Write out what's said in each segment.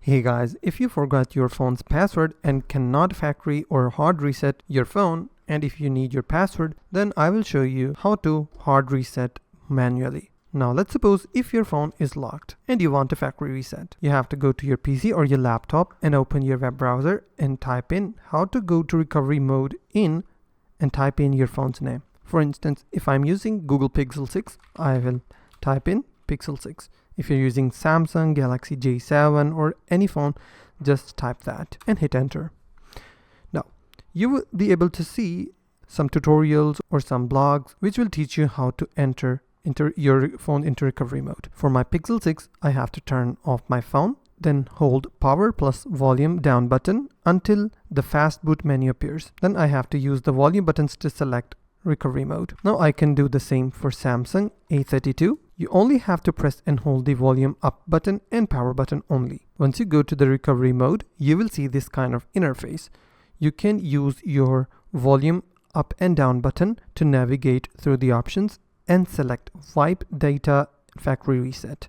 Hey guys, if you forgot your phone's password and cannot factory or hard reset your phone, and if you need your password, then I will show you how to hard reset manually. Now let's suppose if your phone is locked and you want to factory reset. You have to go to your PC or your laptop and open your web browser and type in how to go to recovery mode and type in your phone's name. For instance, if I'm using Google Pixel 6, I will type in Pixel 6. If you're using Samsung Galaxy J7 or any phone, just type that and hit enter. Now, you will be able to see some tutorials or some blogs which will teach you how to enter your phone into recovery mode. For my Pixel 6, I have to turn off my phone, then hold power plus volume down button until the fast boot menu appears. Then I have to use the volume buttons to select recovery mode. Now I can do the same for Samsung A32. You only have to press and hold the volume up button and power button only. Once you go to the recovery mode, you will see this kind of interface. You can use your volume up and down button to navigate through the options and select wipe data factory reset.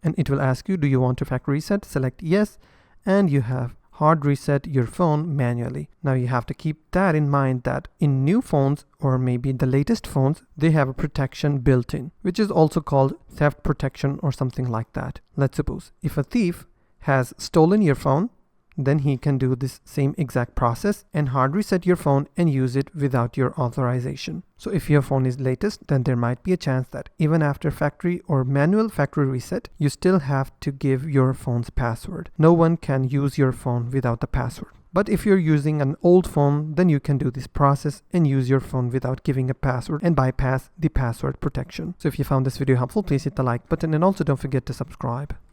And it will ask you, do you want to factory reset? Select yes, and you have hard reset your phone manually. Now you have to keep that in mind that in new phones or maybe the latest phones, they have a protection built in, which is also called theft protection or something like that. Let's suppose if a thief has stolen your phone, then he can do this same exact process and hard reset your phone and use it without your authorization. So if your phone is latest, then there might be a chance that even after factory or manual factory reset, you still have to give your phone's password. No one can use your phone without the password. But if you're using an old phone, then you can do this process and use your phone without giving a password and bypass the password protection. So if you found this video helpful, please hit the like button and also don't forget to subscribe.